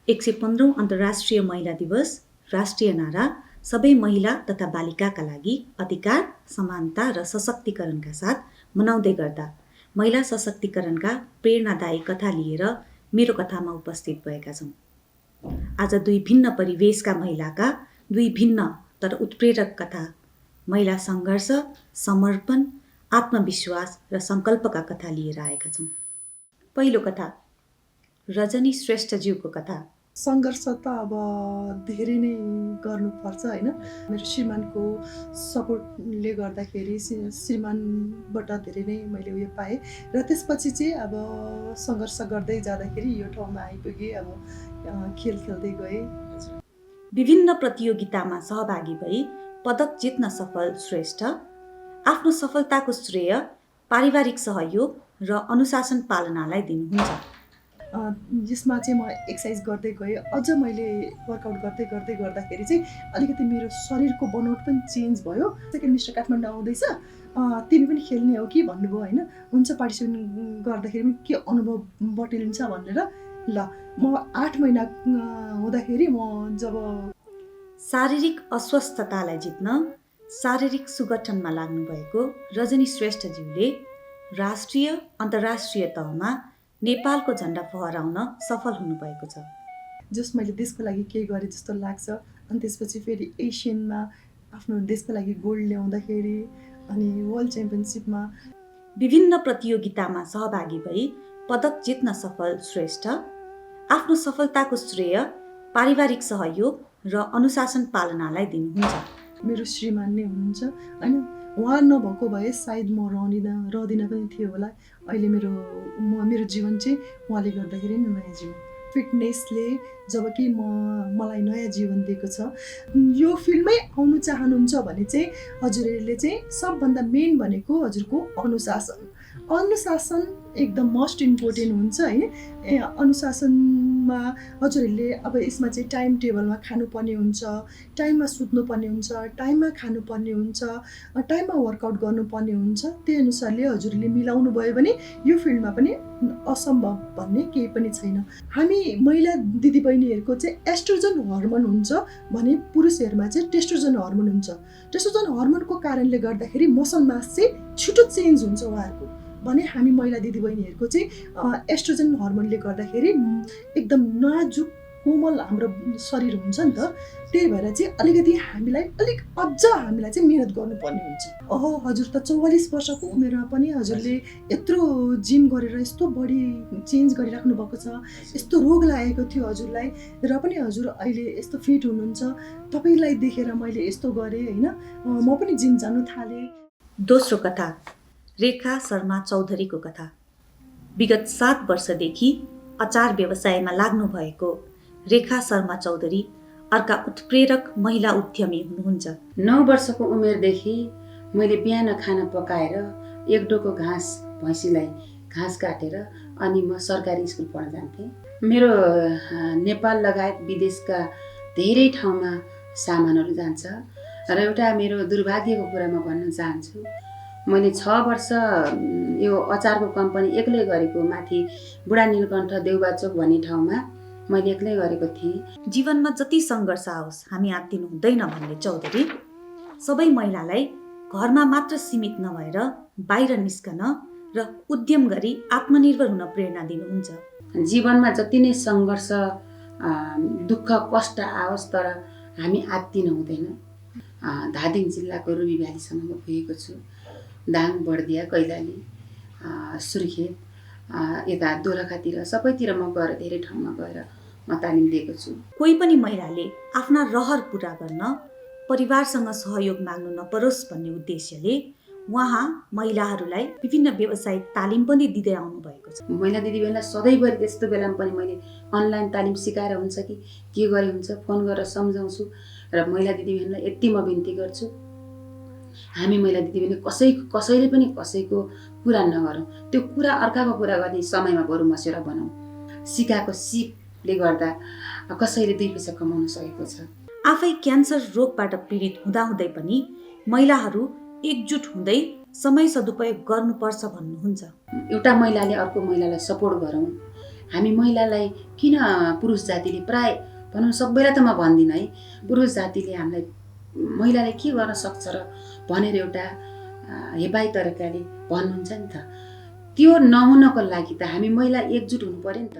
115औं अन्तर्राष्ट्रिय महिला दिवस राष्ट्रिय नारा सबै महिला तथा बालिकाका लागि अधिकार, समानता र सशक्तिकरणका साथ मनाउँदै गर्दा महिला सशक्तिकरणका प्रेरणादायी कथा लिएर मेरो कथामा उपस्थित भएका छौँ। आज दुई भिन्न परिवेशका महिलाका दुई भिन्न तर उत्प्रेरक कथा, महिला सङ्घर्ष, समर्पण, आत्मविश्वास र सङ्कल्पका कथा लिएर आएका छौँ। पहिलो कथा, रजनी श्रेष्ठज्यूको कथा। सङ्घर्ष त अब धेरै नै गर्नुपर्छ होइन। मेरो श्रीमानको सपोर्टले गर्दाखेरि श्रीमानबाट धेरै नै मैले उयो पाएँ र त्यसपछि चाहिँ अब सङ्घर्ष गर्दै जाँदाखेरि यो ठाउँमा आइपुगेँ। अब खेल खेल्दै गएँ। विभिन्न प्रतियोगितामा सहभागी भई पदक जित्न सफल श्रेष्ठ आफ्नो सफलताको श्रेय पारिवारिक सहयोग र अनुशासन पालनालाई दिनुहुन्छ। यसमा चाहिँ म एक्सर्साइज गर्दै गएँ। अझ मैले वर्कआउट गर्दै गर्दाखेरि चाहिँ अलिकति मेरो शरीरको बनोट पनि चेन्ज भयो। सेकेन्ड मिस्टर काठमाडौँ आउँदैछ, तिमी पनि खेल्ने हो कि भन्नुभयो होइन। हुन्छ, पार्टिसिपेट गर्दाखेरि पनि के अनुभव बटुलिन्छ भनेर ल म 8 महिना हुँदाखेरि म जब शारीरिक अस्वस्थतालाई जित्न शारीरिक सुगठनमा लाग्नुभएको रजनी श्रेष्ठज्यूले राष्ट्रिय अन्तर्राष्ट्रिय तहमा नेपालको झन्डा फहराउन सफल हुनुभएको छ। जस मैले देशको लागि केही गरेँ जस्तो लाग्छ। अनि त्यसपछि फेरि एसियनमा आफ्नो देशको लागि गोल्ड ल्याउँदाखेरि अनि वर्ल्ड च्याम्पियनसिपमा विभिन्न प्रतियोगितामा सहभागी भई पदक जित्न सफल श्रेष्ठ आफ्नो सफलताको श्रेय पारिवारिक सहयोग र अनुशासन पालनालाई दिनुहुन्छ। मेरो श्रीमान नै हुनुहुन्छ होइन। उहाँ नभएको भए सायद म रहदिनँ पनि थियो होला। अहिले मेरो जीवन चाहिँ उहाँले गर्दाखेरि नै नयाँ जीवन। फिटनेसले जब कि मलाई नयाँ जीवन दिएको छ। यो फिल्डमै आउनु चाहनुहुन्छ भने चाहिँ हजुरहरूले चाहिँ सबभन्दा मेन भनेको हजुरको अनुशासन एकदम मोस्ट इम्पोर्टेन्ट हुन्छ होइन। अनुशासनमा हजुरहरूले अब यसमा चाहिँ टाइम टेबलमा खानुपर्ने हुन्छ, टाइममा सुत्नुपर्ने हुन्छ, टाइममा खानुपर्ने हुन्छ, टाइममा वर्कआउट गर्नुपर्ने हुन्छ। त्यही अनुसारले हजुरले मिलाउनु भयो भने यो फिल्डमा पनि असम्भव भन्ने केही पनि छैन। हामी महिला दिदीबहिनीहरूको चाहिँ एस्ट्रोजन हर्मोन हुन्छ भने पुरुषहरूमा चाहिँ टेस्टोजन हर्मोन हुन्छ। टेस्टोजन हर्मोनको कारणले गर्दाखेरि मसल मास चाहिँ छिटो चेन्ज हुन्छ उहाँहरूको भने हामी महिला दिदीबहिनीहरूको चाहिँ एस्ट्रोजन हर्मोनले गर्दाखेरि एकदम नाजुक कोमल हाम्रो शरीर हुन्छ नि त। त्यही भएर चाहिँ अलिकति हामीलाई चाहिँ मेहनत गर्नुपर्ने हुन्छ। हजुर त 44 वर्षको उमेरमा पनि हजुरले यत्रो जिम गरेर यस्तो बडी चेन्ज गरिराख्नु भएको छ। यस्तो रोग लागेको थियो हजुरलाई र पनि हजुर अहिले यस्तो फिट हुनुहुन्छ। तपाईँलाई देखेर मैले यस्तो गरेँ होइन, म पनि जिम जानु थालेँ। दोस्रो कथा, रेखा शर्मा चौधरीको कथा। विगत 7 वर्षदेखि अचार व्यवसायमा लाग्नु भएको रेखा शर्मा चौधरी अर्का उत्प्रेरक महिला उद्यमी हुनुहुन्छ। 9 वर्षको उमेरदेखि मैले बिहान खाना पकाएर एक डोको घाँस भैँसीलाई घाँस काटेर अनि म सरकारी स्कुल पढ्न जान्थेँ। मेरो नेपाल लगायत विदेशका धेरै ठाउँमा सामानहरू जान्छ र एउटा मेरो दुर्भाग्यको कुरा म भन्न चाहन्छु। मैले 6 वर्ष यो अचारको कम्पनी एक्लै गरेको, माथि बुढा नीलकण्ठ देउबाचोक भन्ने ठाउँमा मैले एक्लै गरेको थिएँ। जीवनमा जति सङ्घर्ष आओस् हामी आत्तिनु हुँदैन भन्ने चौधरी सबै महिलालाई घरमा मात्र सीमित नभएर बाहिर निस्कन र उद्यम गरी आत्मनिर्भर हुन प्रेरणा दिनुहुन्छ। जीवनमा जति नै सङ्घर्ष दुःख कष्ट आओस् तर हामी आत्तिनु हुँदैन। धादिङ जिल्लाको रुबी भ्यालीसम्म म पुगेको छु। दाङ, बर्दिया, कैलाली, सुर्खेत, यता दोलखातिर सबैतिर म गएर धेरै ठाउँमा गएर म तालिम दिएको छु। कोही पनि महिलाले आफ्ना रहर पुरा गर्न परिवारसँग सहयोग माग्नु नपरोस् भन्ने उद्देश्यले उहाँ महिलाहरूलाई विभिन्न व्यावसायिक तालिम पनि दिँदै आउनु भएको छ। महिला दिदीबहिनीलाई सधैँभरि त्यस्तो बेलामा पनि मैले अनलाइन तालिम सिकाएर हुन्छ कि के गरे हुन्छ फोन गरेर सम्झाउँछु र महिला दिदीबहिनीलाई यति म बिन्ती गर्छु, हामी महिला दिदीबहिनी कसैले पनि कसैको कुरा नगरौँ। त्यो कुरा अर्काको कुरा गर्ने समयमा बरु मसेर बनाऊ। सिकाएको सिपले गर्दा कसैले 2 पैसा कमाउन सकेको छ। आफै क्यान्सर रोगबाट पीडित हुँदाहुँदै पनि महिलाहरू एकजुट हुँदै समय सदुपयोग गर्नुपर्छ भन्नुहुन्छ। एउटा महिलाले अर्को महिलालाई सपोर्ट गरौँ। हामी महिलालाई किन पुरुष जातिले प्राय भनौँ सबैलाई त म भन्दिनँ है, पुरुष जातिले हामीलाई महिलाले के गर्न सक्छ र भनेर एउटा हेपाई तरिकाले भन्नुहुन्छ नि त, त्यो नहुनको लागि त हामी महिला एकजुट हुनु पर्यो नि त।